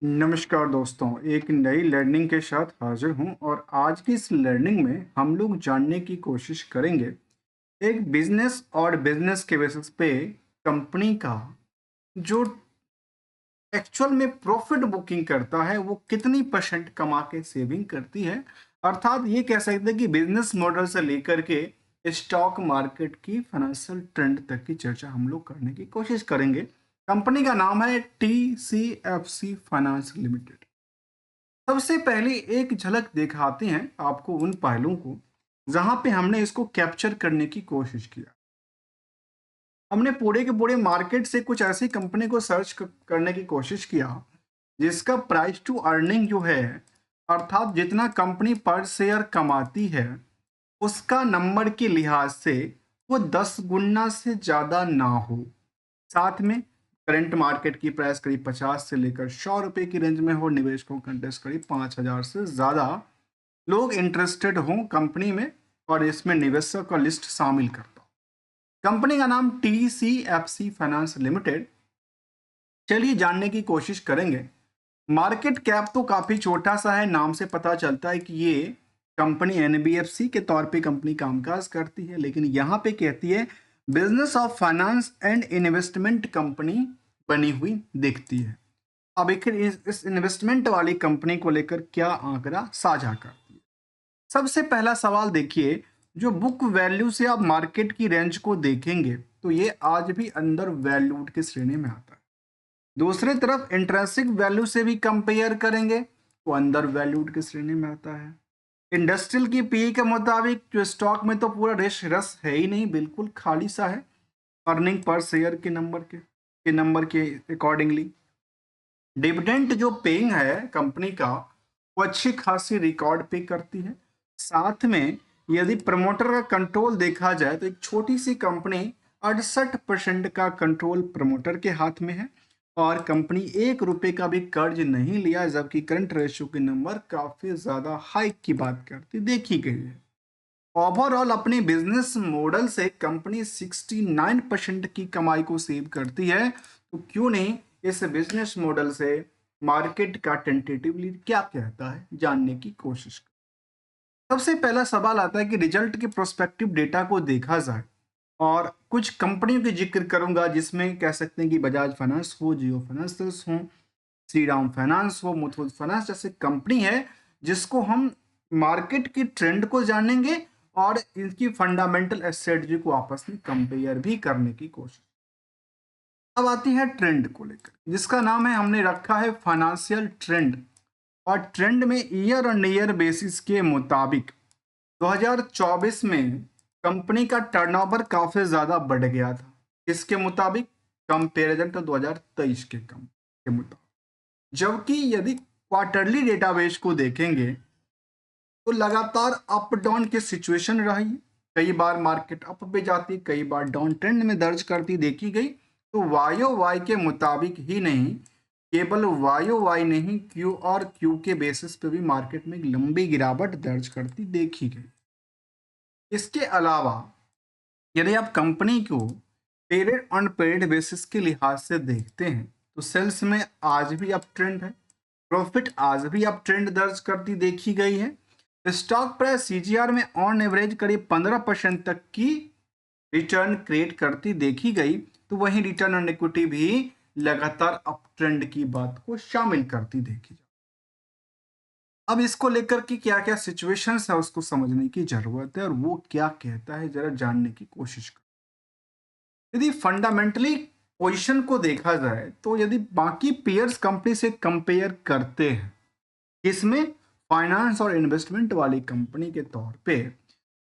नमस्कार दोस्तों, एक नई लर्निंग के साथ हाजिर हूं और आज की इस लर्निंग में हम लोग जानने की कोशिश करेंगे एक बिजनेस और बिजनेस के बेसिस पे कंपनी का जो एक्चुअल में प्रॉफिट बुकिंग करता है वो कितनी परसेंट कमा के सेविंग करती है। अर्थात ये कह सकते हैं कि बिजनेस मॉडल से लेकर के स्टॉक मार्केट की फाइनेंशियल ट्रेंड तक की चर्चा हम लोग करने की कोशिश करेंगे। कंपनी का नाम है TCFC फाइनेंस लिमिटेड। सबसे पहले एक झलक दिखाते हैं आपको उन पहलुओं को जहां पे हमने इसको कैप्चर करने की कोशिश किया। हमने पूरे के पूरे मार्केट से कुछ ऐसी कंपनी को सर्च करने की कोशिश किया जिसका प्राइस टू अर्निंग जो है, अर्थात जितना कंपनी पर शेयर कमाती है उसका नंबर के लिहाज से वो 10 गुना से ज़्यादा ना हो। साथ में करंट मार्केट की प्राइस करीब 50 से लेकर 100 रुपए की रेंज में हो, निवेशकों का इंटरेस्ट करीब 5,000 से ज़्यादा लोग इंटरेस्टेड हों कंपनी में और इसमें निवेशक का लिस्ट शामिल करता हूँ। कंपनी का नाम TCFC फाइनेंस लिमिटेड। चलिए जानने की कोशिश करेंगे। मार्केट कैप तो काफ़ी छोटा सा है, नाम से पता चलता है कि ये कंपनी NBFC के तौर पे कंपनी कामकाज करती है, लेकिन यहाँ पे कहती है business of finance and investment company बनी हुई दिखती है। अब आखिर इस इन्वेस्टमेंट वाली कंपनी को लेकर क्या आंकड़ा साझा करती है। सबसे पहला सवाल देखिए, जो बुक वैल्यू से आप मार्केट की रेंज को देखेंगे तो ये आज भी अंडर वैल्यूड की श्रेणी में आता है। दूसरी तरफ इंट्रिंसिक वैल्यू से भी कंपेयर करेंगे तो अंडर वैल्यूड की श्रेणी में आता है। इंडस्ट्रियल की पीई के मुताबिक जो स्टॉक में तो पूरा रेश रस है ही नहीं, बिल्कुल खाली सा है। अर्निंग पर शेयर के नंबर के अकॉर्डिंगली डिविडेंड जो पेइंग है कंपनी का वो अच्छी खासी रिकॉर्ड पे करती है। साथ में यदि प्रमोटर का कंट्रोल देखा जाए तो एक छोटी सी कंपनी 68% का कंट्रोल प्रमोटर के हाथ में है और कंपनी 1 रुपए का भी कर्ज नहीं लिया, जबकि करंट रेशियो के नंबर काफी ज्यादा हाइक की बात करती देखी गई है। ओवरऑल अपने बिजनेस मॉडल से कंपनी 69% की कमाई को सेव करती है, तो क्यों नहीं इस बिजनेस मॉडल से मार्केट का टेंटेटिवली क्या कहता है जानने की कोशिश करें। सबसे पहला सवाल आता है कि रिजल्ट के प्रोस्पेक्टिव डेटा को देखा जाए और कुछ कंपनियों के जिक्र करूंगा जिसमें कह सकते हैं कि बजाज फाइनेंस हो, जियो फाइनेंस हो, श्री राम फाइनेंस हो, मुथूट फाइनेंस जैसे कंपनी है जिसको हम मार्केट की ट्रेंड को जानेंगे और इनकी फंडामेंटल स्ट्रेटजी को आपस में कंपेयर भी करने की कोशिश। अब आती है ट्रेंड को लेकर जिसका नाम है हमने रखा है फाइनेंशियल ट्रेंड। और ट्रेंड में ईयर ऑन ईयर बेसिस के मुताबिक 2024 में कंपनी का टर्नओवर काफी ज्यादा बढ़ गया था। इसके मुताबिक कंपैरिजन तो 2023 के मुताबिक, जबकि यदि क्वार्टरली डेटाबेस को देखेंगे तो लगातार अप डाउन की सिचुएशन रही। कई बार मार्केट अप पे जाती, कई बार डाउन ट्रेंड में दर्ज करती देखी गई। तो वायो वाई के मुताबिक ही नहीं, केवल वायो वाई नहीं, क्यू और क्यू के बेसिस पे भी मार्केट में एक लंबी गिरावट दर्ज करती देखी गई। इसके अलावा यदि आप कंपनी को पीरियड ऑन पीरियड बेसिस के लिहाज से देखते हैं तो सेल्स में आज भी अप ट्रेंड है, प्रॉफिट आज भी अप ट्रेंड दर्ज करती देखी गई है। स्टॉक प्राइस CGR में ऑन एवरेज करीब 15% तक की रिटर्न क्रिएट करती देखी गई। तो वहीं रिटर्न ऑन इक्विटी भी लगातार अप ट्रेंड की बात को शामिल करती देखी जाए। अब इसको लेकर के क्या क्या सिचुएशंस है उसको समझने की जरूरत है और वो क्या कहता है जरा जानने की कोशिश करें। यदि फंडामेंटली पोजीशन को देखा जाए तो यदि बाकी पेयर्स कंपनी से कंपेयर करते हैं, इसमें फाइनेंस और इन्वेस्टमेंट वाली कंपनी के तौर पे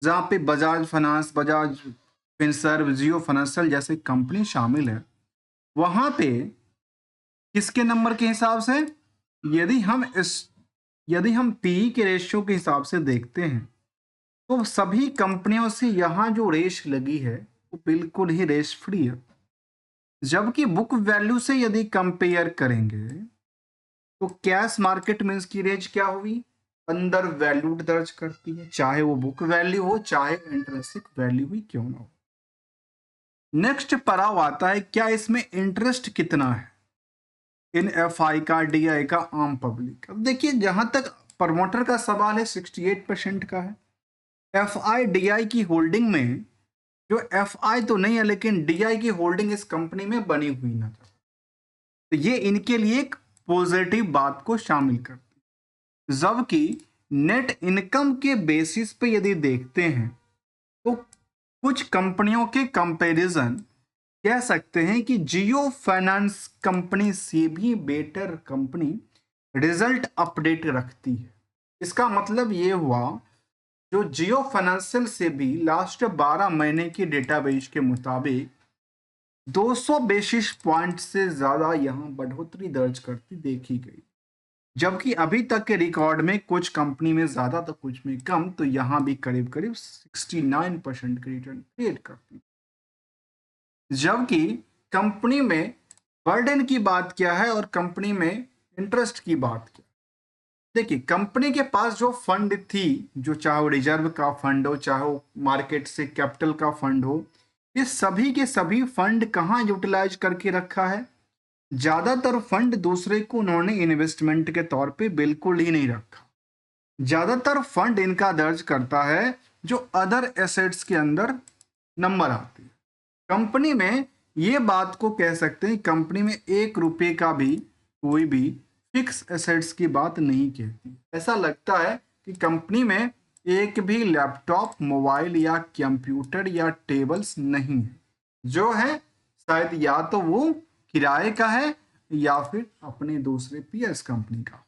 जहाँ पे बजाज फाइनेंस, बजाज फिनसर्व, जियो फाइनेंशियल जैसे कंपनी शामिल है, वहां पे किसके नंबर के हिसाब से यदि हम इस यदि हम पीई के रेशियो के हिसाब से देखते हैं तो सभी कंपनियों से यहाँ जो रेश लगी है वो बिल्कुल ही रेश फ्री है। जबकि बुक वैल्यू से यदि कंपेयर करेंगे तो कैश मार्केट में इसकी रेंज क्या हुई, अंडर वैल्यूड दर्ज करती है, चाहे वो बुक वैल्यू हो चाहे इंट्रिंसिक वैल्यू ही क्यों ना हो। नेक्स्ट पड़ाव आता है क्या इसमें इंटरेस्ट कितना है। इन एफआई का, डीआई का, आम पब्लिक। अब देखिए जहां तक प्रमोटर का सवाल है 68% का है। एफआई डीआई की होल्डिंग में, जो एफआई तो नहीं है लेकिन डीआई की होल्डिंग इस कंपनी में बनी हुई नजर, तो ये इनके लिए एक पॉजिटिव बात को शामिल करती है। जबकि नेट इनकम के बेसिस पे यदि देखते हैं तो कुछ कंपनियों के कंपैरिजन कह सकते हैं कि जियो फाइनेंस कंपनी से भी बेटर कंपनी रिजल्ट अपडेट रखती है। इसका मतलब ये हुआ, जो जियो फाइनेंशियल से भी लास्ट 12 महीने की डेटाबेस के मुताबिक 200 बेसिस पॉइंट से ज्यादा यहां बढ़ोतरी दर्ज करती देखी गई। जबकि अभी तक के रिकॉर्ड में कुछ कंपनी में ज्यादा तो कुछ में कम, तो यहां भी करीब करीब 69% के रिटर्न क्रिएट करती। जबकि कंपनी में बर्डन की बात क्या है और कंपनी में इंटरेस्ट की बात क्या। देखिए कंपनी के पास जो फंड थी, जो चाहे वो रिजर्व का फंड हो, चाहे वो मार्केट से कैपिटल का फंड हो, ये सभी के सभी फंड कहाँ यूटिलाइज करके रखा है। ज्यादातर फंड दूसरे को उन्होंने इन्वेस्टमेंट के तौर पे बिल्कुल ही नहीं रखा। ज्यादातर फंड इनका दर्ज करता है जो अदर एसेट्स के अंदर नंबर आते हैं। कंपनी में ये बात को कह सकते हैं, कंपनी में 1 रुपए का भी कोई भी फिक्स एसेट्स की बात नहीं कहती। ऐसा लगता है कि कंपनी में एक भी लैपटॉप, मोबाइल या कंप्यूटर या टेबल्स नहीं है। जो है शायद या तो वो किराए का है या फिर अपने दूसरे पीएस कंपनी का।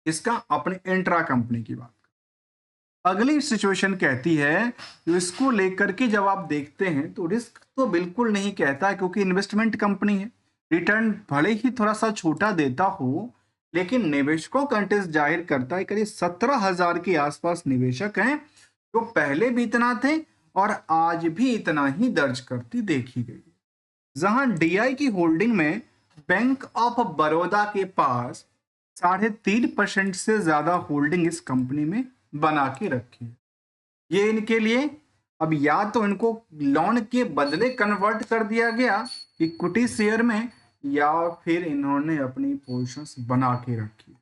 इसका अपने इंट्रा कंपनी की बात। अगली सिचुएशन कहती है, इसको लेकर के जब आप देखते हैं तो रिस्क तो बिल्कुल नहीं कहता, क्योंकि इन्वेस्टमेंट कंपनी है। रिटर्न भले ही थोड़ा सा छोटा देता हो, लेकिन निवेशकों का इंटरेस्ट जाहिर करता है। करीब 17,000 के आसपास निवेशक हैं जो पहले भी इतना थे और आज भी इतना ही दर्ज करती देखी गई। जहां डीआई की होल्डिंग में बैंक ऑफ बड़ौदा के पास 3.5% से ज्यादा होल्डिंग इस कंपनी में बना के रखी है। ये इनके लिए अब या तो इनको लोन के बदले कन्वर्ट कर दिया गया इक्विटी शेयर में, या फिर इन्होंने अपनी पोजीशंस बना के रखी।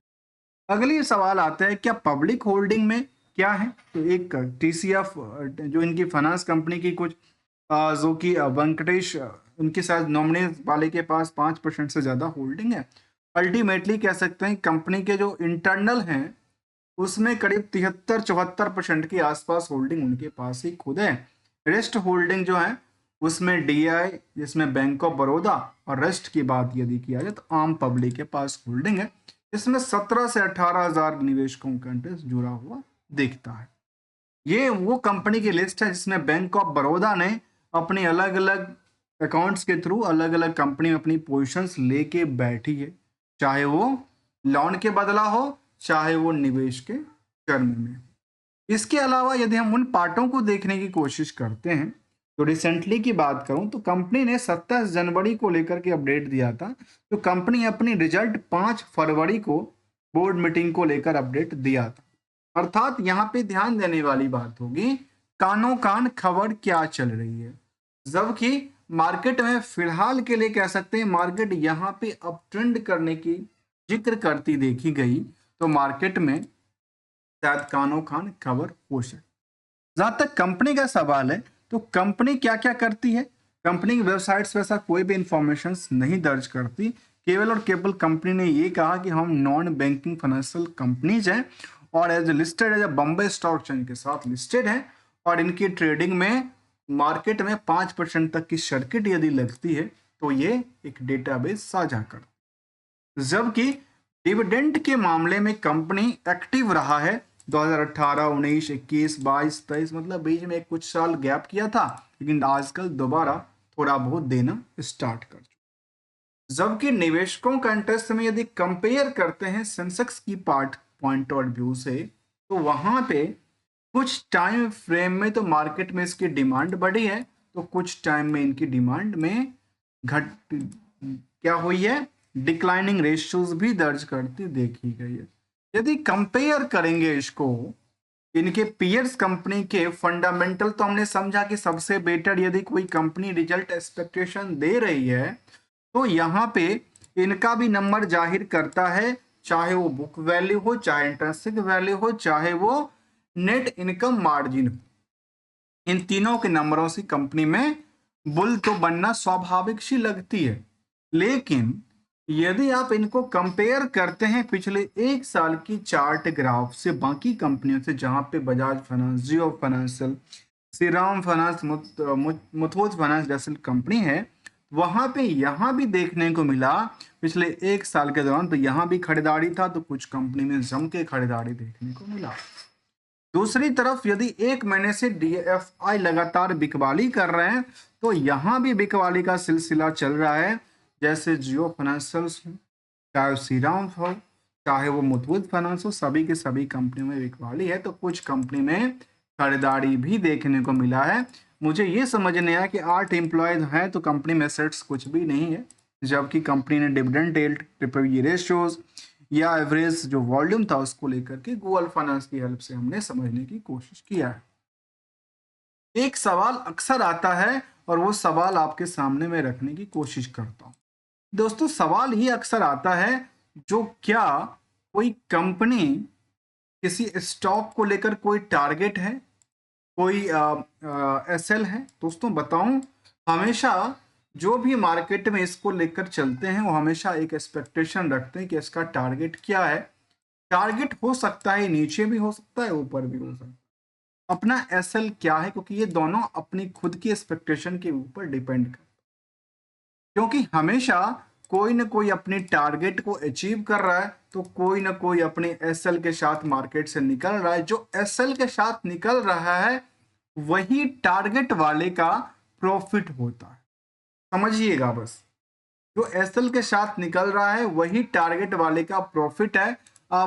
अगली सवाल आता है, क्या पब्लिक होल्डिंग में क्या है। तो एक टीसीएफ जो इनकी फाइनेंस कंपनी की कुछ जो कि वेंकटेश उनके साथ नॉमिनी वाले के पास 5% से ज्यादा होल्डिंग है। अल्टीमेटली कह सकते हैं कंपनी के जो इंटरनल हैं उसमें करीब 73-74% के आसपास होल्डिंग उनके पास ही खुद है। रेस्ट होल्डिंग जो है उसमें डीआई, जिसमें बैंक ऑफ बड़ौदा, और रेस्ट की बात यदि किया जाए तो आम पब्लिक के पास होल्डिंग है। इसमें 17 से 18,000 निवेशकों का इंटरेस्ट जुड़ा हुआ दिखता है। ये वो कंपनी की लिस्ट है जिसमें बैंक ऑफ बड़ौदा ने अपने अलग अलग अकाउंट्स के थ्रू अलग अलग कंपनी में अपनी पोजीशंस लेके बैठी है, चाहे वो लोन के बदला हो, चाहे वो निवेश के टर्म में। इसके अलावा यदि हम उन पार्टों को देखने की कोशिश करते हैं तो रिसेंटली की बात करूं तो कंपनी ने 27 जनवरी को लेकर के अपडेट दिया था। तो कंपनी अपनी रिजल्ट 5 फरवरी को बोर्ड मीटिंग को लेकर अपडेट दिया था। अर्थात यहाँ पे ध्यान देने वाली बात होगी, कानो कान खबर क्या चल रही है। जबकि मार्केट में फिलहाल के लिए कह सकते हैं मार्केट यहाँ पे अप ट्रेंड करने की जिक्र करती देखी गई, तो मार्केट में शायद कानो खान खबर हो सकती। जहां तक कंपनी का सवाल है तो कंपनी क्या क्या करती है, कंपनी की वेबसाइट्स पे ऐसा कोई भी इंफॉर्मेशन नहीं दर्ज करती। केवल और केवल कंपनी ने ये कहा कि हम नॉन बैंकिंग फाइनेंशियल कंपनीज हैं और as listed as Bombay stock exchange के साथ लिस्टेड है, और इनकी ट्रेडिंग में मार्केट में 5% तक की सर्किट यदि लगती है तो ये एक डेटाबेस साझा कर। जबकि डिविडेंड के मामले में कंपनी एक्टिव रहा है 2018, 19, 21, 22, 23, मतलब बीच में कुछ साल गैप किया था, लेकिन आजकल दोबारा थोड़ा बहुत देना स्टार्ट कर चुका। जबकि निवेशकों का इंटरेस्ट में यदि कंपेयर करते हैं सेंसेक्स की पॉइंट ऑफ व्यू से, तो वहां पे कुछ टाइम फ्रेम में तो मार्केट में इसकी डिमांड बढ़ी है, तो कुछ टाइम में इनकी डिमांड में घट क्या हुई है, डिक्लाइनिंग रेशियोज भी दर्ज करती देखी गई है। यदि कंपेयर करेंगे इसको इनके पीयर्स कंपनी के फंडामेंटल, तो हमने समझा कि सबसे बेटर यदि कोई कंपनी रिजल्ट एक्सपेक्टेशन दे रही है तो यहाँ पे इनका भी नंबर जाहिर करता है, चाहे वो बुक वैल्यू हो, चाहे इंट्रिंसिक वैल्यू हो, चाहे वो नेट इनकम मार्जिन हो। इन तीनों के नंबरों से कंपनी में बुल तो बनना स्वाभाविक सी लगती है। लेकिन यदि आप इनको कंपेयर करते हैं पिछले एक साल की चार्ट ग्राफ से बाकी कंपनियों से, जहां पे Bajaj finance, Jio financial, Shriram finance, Muthoot finance जैसी कंपनी है, वहां पे यहां भी देखने को मिला पिछले एक साल के दौरान, तो यहां भी खरीदारी था, तो कुछ कंपनी में जम के खरीदारी देखने को मिला। दूसरी तरफ यदि एक महीने से डीएफआई लगातार बिकवाली कर रहे हैं, तो यहां भी बिकवाली का सिलसिला चल रहा है। जैसे जियो फाइनेंशियल, चाहे श्रीराम हो, चाहे वो मुथूट फाइनेंस हो, सभी के सभी कंपनियों में बिकवाली है, तो कुछ कंपनी में खरीदारी भी देखने को मिला है। मुझे ये समझ नहीं आया कि 8 एम्प्लॉयज हैं तो कंपनी में एसेट्स कुछ भी नहीं है, जबकि कंपनी ने डिविडेंड यील्ड, ट्रिपल रेशियोज या एवरेज जो वॉल्यूम था उसको लेकर के गूगल फाइनेंस की हेल्प से हमने समझने की कोशिश किया है। एक सवाल अक्सर आता है और वो सवाल आपके सामने मैं रखने की कोशिश करता हूं। दोस्तों, सवाल ये अक्सर आता है, जो क्या कोई कंपनी किसी स्टॉक को लेकर कोई टारगेट है, कोई एसएल है? दोस्तों बताऊं, हमेशा जो भी मार्केट में इसको लेकर चलते हैं वो हमेशा एक एक्सपेक्टेशन रखते हैं कि इसका टारगेट क्या है। टारगेट हो सकता है नीचे भी हो सकता है, ऊपर भी हो सकता है। अपना एसएल क्या है, क्योंकि ये दोनों अपनी खुद की एक्सपेक्टेशन के ऊपर डिपेंड करते हैं। क्योंकि हमेशा कोई ना कोई अपनी टारगेट को अचीव कर रहा है, तो कोई ना कोई अपने एसएल के साथ मार्केट से निकल रहा है। जो एसएल के साथ निकल रहा है वही टारगेट वाले का प्रॉफिट होता है। समझिएगा बस, जो एसएल के साथ निकल रहा है वही टारगेट वाले का प्रॉफिट है।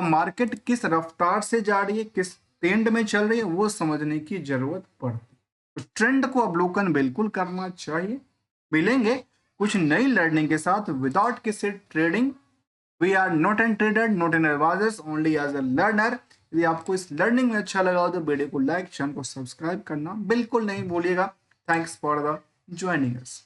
मार्केट किस रफ्तार से जा रही है, किस ट्रेंड में चल रही है, वो समझने की जरूरत पड़ती है। तो ट्रेंड को अवलोकन बिल्कुल करना चाहिए। मिलेंगे कुछ नई लर्निंग के साथ विदाउट किसी trading. We are not an trader, not an advisers, only as a learner. यदि आपको इस लर्निंग में अच्छा लगा हो तो वीडियो को लाइक, चैनल को सब्सक्राइब करना बिल्कुल नहीं भूलिएगा। Thanks for the joining us.